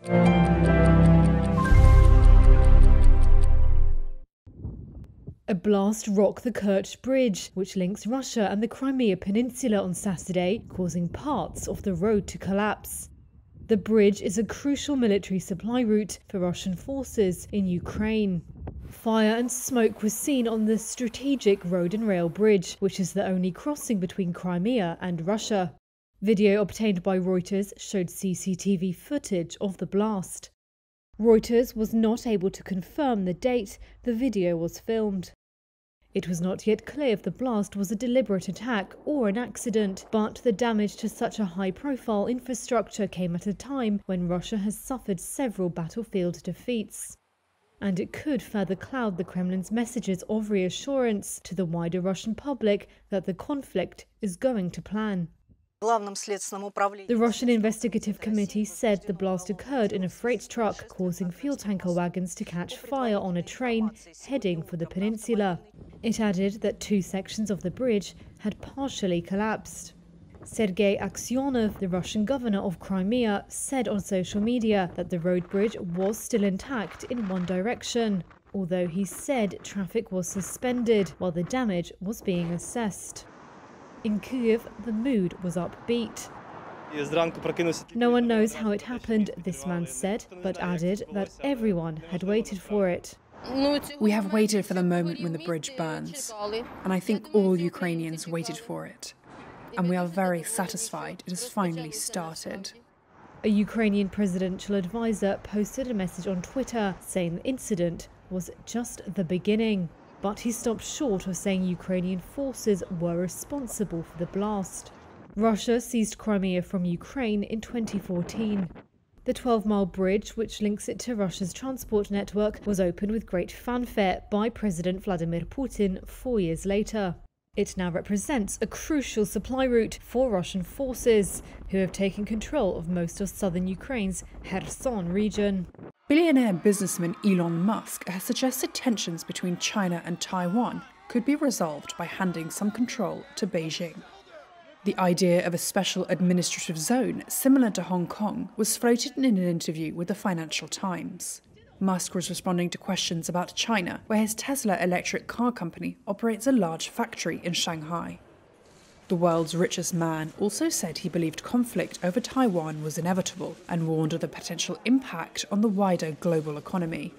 A blast rocked the Kerch Bridge, which links Russia and the Crimea Peninsula on Saturday, causing parts of the road to collapse. The bridge is a crucial military supply route for Russian forces in Ukraine. Fire and smoke was seen on the strategic road and rail bridge, which is the only crossing between Crimea and Russia. Video obtained by Reuters showed CCTV footage of the blast. Reuters was not able to confirm the date the video was filmed. It was not yet clear if the blast was a deliberate attack or an accident, but the damage to such a high-profile infrastructure came at a time when Russia has suffered several battlefield defeats. And it could further cloud the Kremlin's messages of reassurance to the wider Russian public that the conflict is going to plan. The Russian Investigative Committee said the blast occurred in a freight truck, causing fuel tanker wagons to catch fire on a train heading for the peninsula. It added that 2 sections of the bridge had partially collapsed. Sergei Aksyonov, the Russian governor of Crimea, said on social media that the road bridge was still intact in one direction, although he said traffic was suspended while the damage was being assessed. In Kyiv, the mood was upbeat. No one knows how it happened, this man said, but added that everyone had waited for it. We have waited for the moment when the bridge burns, and I think all Ukrainians waited for it. And we are very satisfied it has finally started. A Ukrainian presidential advisor posted a message on Twitter saying the incident was just the beginning. But he stopped short of saying Ukrainian forces were responsible for the blast. Russia seized Crimea from Ukraine in 2014. The 12-mile bridge, which links it to Russia's transport network, was opened with great fanfare by President Vladimir Putin 4 years later. It now represents a crucial supply route for Russian forces, who have taken control of most of southern Ukraine's Kherson region. Billionaire businessman Elon Musk has suggested tensions between China and Taiwan could be resolved by handing some control to Beijing. The idea of a special administrative zone similar to Hong Kong was floated in an interview with the Financial Times. Musk was responding to questions about China, where his Tesla electric car company operates a large factory in Shanghai. The world's richest man also said he believed conflict over Taiwan was inevitable and warned of the potential impact on the wider global economy.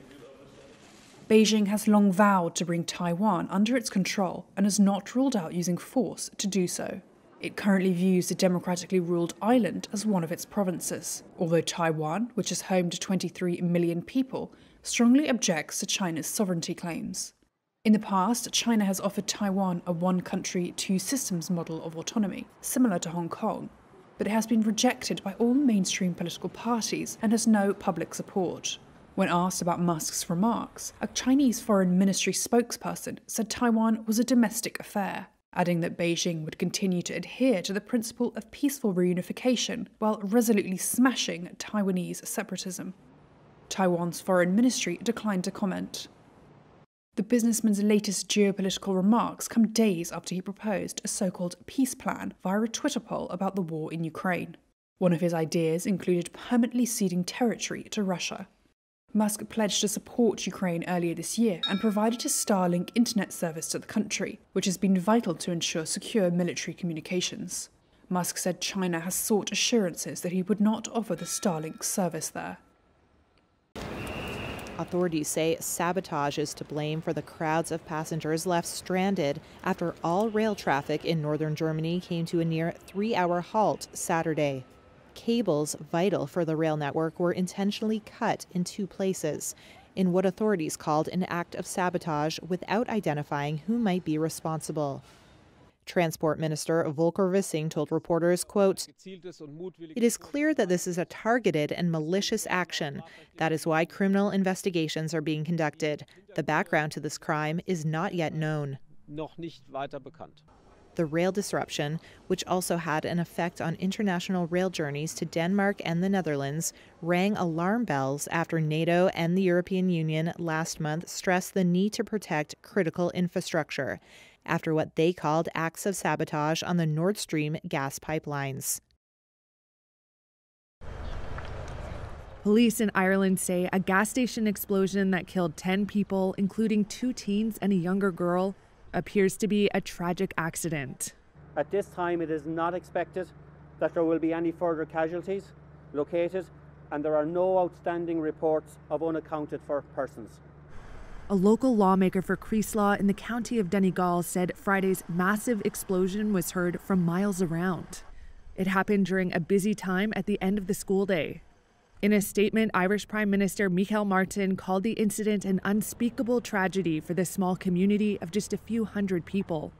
Beijing has long vowed to bring Taiwan under its control and has not ruled out using force to do so. It currently views the democratically ruled island as one of its provinces, although Taiwan, which is home to 23 million people, strongly objects to China's sovereignty claims. In the past, China has offered Taiwan a one-country, two-systems model of autonomy, similar to Hong Kong, but it has been rejected by all mainstream political parties and has no public support. When asked about Musk's remarks, a Chinese foreign ministry spokesperson said Taiwan was a domestic affair, adding that Beijing would continue to adhere to the principle of peaceful reunification while resolutely smashing Taiwanese separatism. Taiwan's foreign ministry declined to comment. The businessman's latest geopolitical remarks come days after he proposed a so-called peace plan via a Twitter poll about the war in Ukraine. One of his ideas included permanently ceding territory to Russia. Musk pledged to support Ukraine earlier this year and provided a Starlink internet service to the country, which has been vital to ensure secure military communications. Musk said China has sought assurances that he would not offer the Starlink service there. Authorities say Sabotage is to blame for the crowds of passengers left stranded after all rail traffic in northern Germany came to a near 3-hour halt Saturday. Cables vital for the rail network were intentionally cut in 2 places, in what authorities called an act of sabotage without identifying who might be responsible. Transport Minister Volker Wissing told reporters, quote, "It is clear that this is a targeted and malicious action. That is why criminal investigations are being conducted. The background to this crime is not yet known." The rail disruption, which also had an effect on international rail journeys to Denmark and the Netherlands, rang alarm bells after NATO and the European Union last month stressed the need to protect critical infrastructure after what they called acts of sabotage on the Nord Stream gas pipelines. Police in Ireland say a gas station explosion that killed 10 people, including 2 teens and a younger girl, appears to be a tragic accident. At this time, it is not expected that there will be any further casualties located, and there are no outstanding reports of unaccounted for persons. A local lawmaker for Creeslaw in the county of Donegal said Friday's massive explosion was heard from miles around. It happened during a busy time at the end of the school day. In a statement, Irish Prime Minister Michael Martin called the incident an unspeakable tragedy for the small community of just a few hundred people.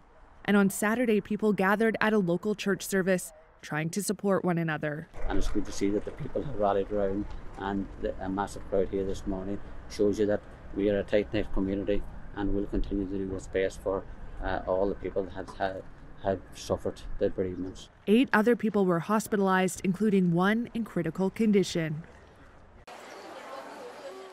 And on Saturday, people gathered at a local church service, trying to support one another. And it's good to see that the people have rallied around, and a massive crowd here this morning shows you that we are a tight-knit community and will continue to do what's best for all the people that have suffered the bereavements. 8 other people were hospitalized, including one in critical condition.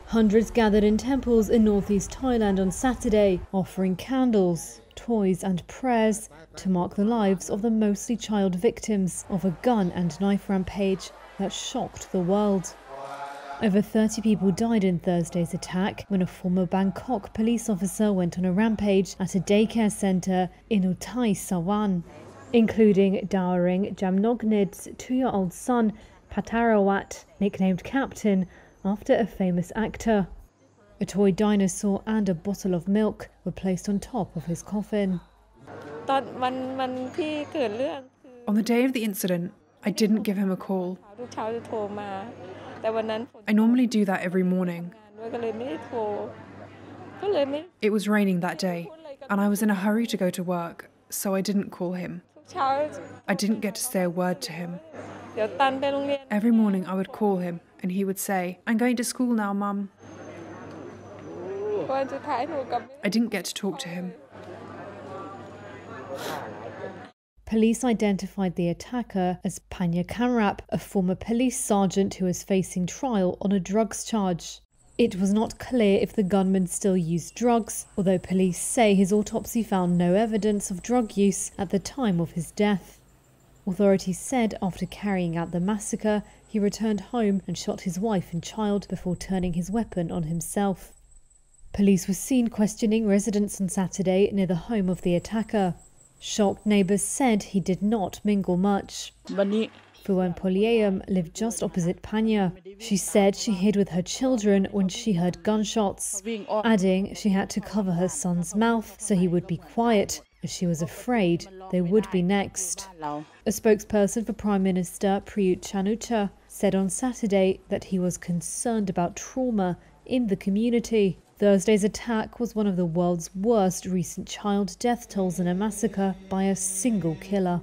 Hundreds gathered in temples in northeast Thailand on Saturday, offering candles, toys and prayers to mark the lives of the mostly child victims of a gun and knife rampage that shocked the world. Over 30 people died in Thursday's attack when a former Bangkok police officer went on a rampage at a daycare centre in China-Taiwan, including dowering Jamnognid's 2-year-old son, Patarawat, nicknamed Captain, after a famous actor. A toy dinosaur and a bottle of milk were placed on top of his coffin. On the day of the incident, I didn't give him a call. I normally do that every morning. It was raining that day, and I was in a hurry to go to work, so I didn't call him. I didn't get to say a word to him. Every morning I would call him, and he would say, "I'm going to school now, Mum." I didn't get to talk to him. Police identified the attacker as Panya Kamrap, a former police sergeant who is facing trial on a drugs charge. It was not clear if the gunman still used drugs, although police say his autopsy found no evidence of drug use at the time of his death. Authorities said after carrying out the massacre, he returned home and shot his wife and child before turning his weapon on himself. Police were seen questioning residents on Saturday near the home of the attacker. Shocked neighbours said he did not mingle much. Fuan Poliam lived just opposite Panya. She said she hid with her children when she heard gunshots, adding she had to cover her son's mouth so he would be quiet, as she was afraid they would be next. A spokesperson for Prime Minister Prayut Chan-o-cha said on Saturday that he was concerned about trauma in the community. Thursday's attack was one of the world's worst recent child death tolls in a massacre by a single killer.